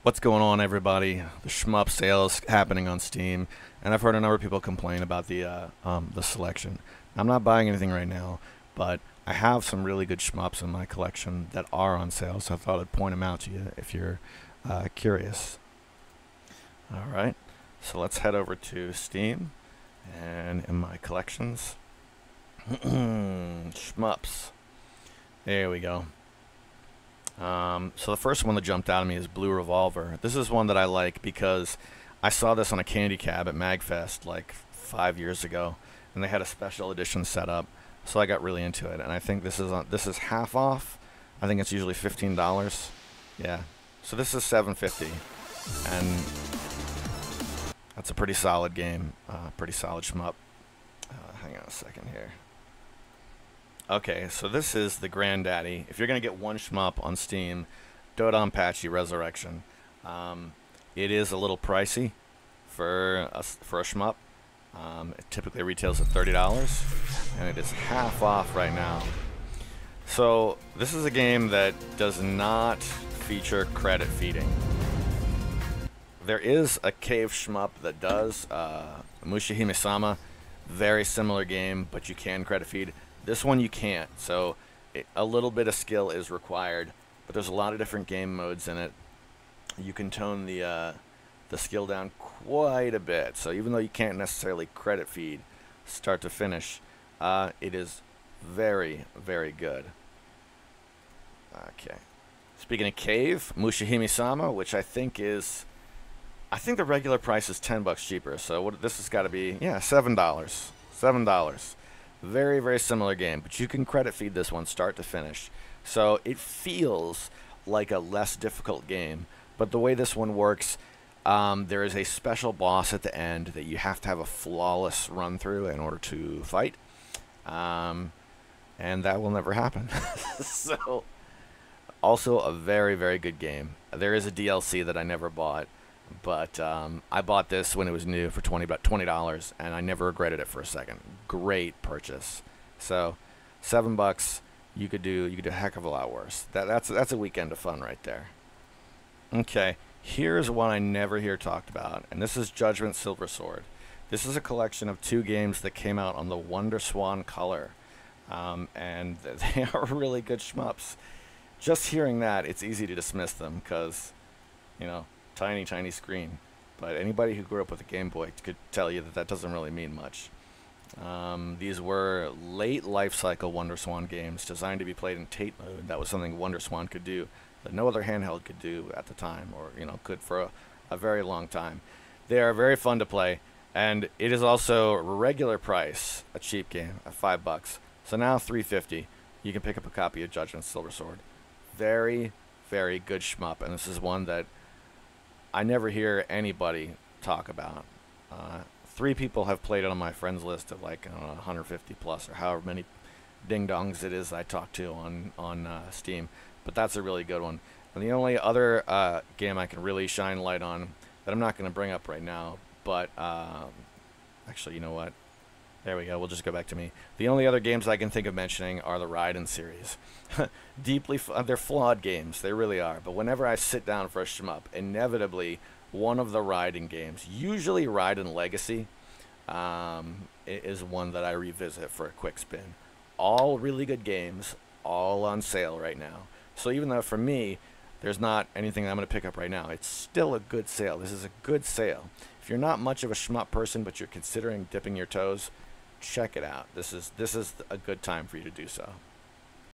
What's going on, everybody? The Shmup sale is happening on Steam, and I've heard a number of people complain about the selection. I'm not buying anything right now, but I have some really good shmups in my collection that are on sale, so I thought I'd point them out to you if you're curious. All right, so let's head over to Steam, and in my collections, shmups. There we go. So the first one that jumped out at me is Blue Revolver. This is one that I like because I saw this on a candy cab at MagFest like 5 years ago, and they had a special edition set up, so I got really into it. And I think this is half off. I think it's usually $15. Yeah, so this is $7.50, and that's a pretty solid game, pretty solid shmup. Hang on a second here. Okay, so this is the granddaddy. If you're going to get one shmup on Steam, do it on Patchy Resurrection. It is a little pricey for a shmup. It typically retails at $30, and it is half off right now. So this is a game that does not feature credit feeding. There is a cave shmup that does, Mushahimi, very similar game, but you can credit feed. This one you can't, so a little bit of skill is required, but there's a lot of different game modes in it. You can tone the skill down quite a bit, so even though you can't necessarily credit feed start to finish, it is very, very good. Okay. Speaking of cave, Mushahimi, which I think the regular price is $10 cheaper, so this has got to be, yeah, $7. $7. Very, very similar game, but you can credit feed this one start to finish. So it feels like a less difficult game, but the way this one works, there is a special boss at the end that you have to have a flawless run through in order to fight, and that will never happen. So, also a very, very good game. There is a DLC that I never bought, but I bought this when it was new for $20, and I never regretted it for a second. Great purchase. So, $7, you could do a heck of a lot worse. That's a weekend of fun right there. Okay, here's one I never hear talked about, and this is Judgment Silver Sword. This is a collection of 2 games that came out on the WonderSwan color, and they are really good shmups. Just hearing that, it's easy to dismiss them because, you know, tiny screen, but anybody who grew up with a Game Boy could tell you that doesn't really mean much. These were late life cycle WonderSwan games designed to be played in Tate mode. That was something WonderSwan could do that no other handheld could do at the time, or could for a very long time. They are very fun to play, and it is also regular price, a cheap game at $5. So now $3.50. You can pick up a copy of Judgment Silver Sword. Very, very good shmup, and this is one that I never hear anybody talk about. 3 people have played it on my friends list of like 150 plus, or however many ding-dongs it is I talk to on Steam. But that's a really good one. And the only other game I can really shine light on that I'm not going to bring up right now, but actually, you know what? There we go. We'll just go back to me. The only other games I can think of mentioning are the Raiden series. They're flawed games. They really are. But whenever I sit down for a shmup, inevitably one of the Raiden games, usually Raiden Legacy, is one that I revisit for a quick spin. All really good games, all on sale right now. So even though for me, there's not anything I'm going to pick up right now, it's still a good sale. This is a good sale. If you're not much of a shmup person, but you're considering dipping your toes, check it out. This is a good time for you to do so.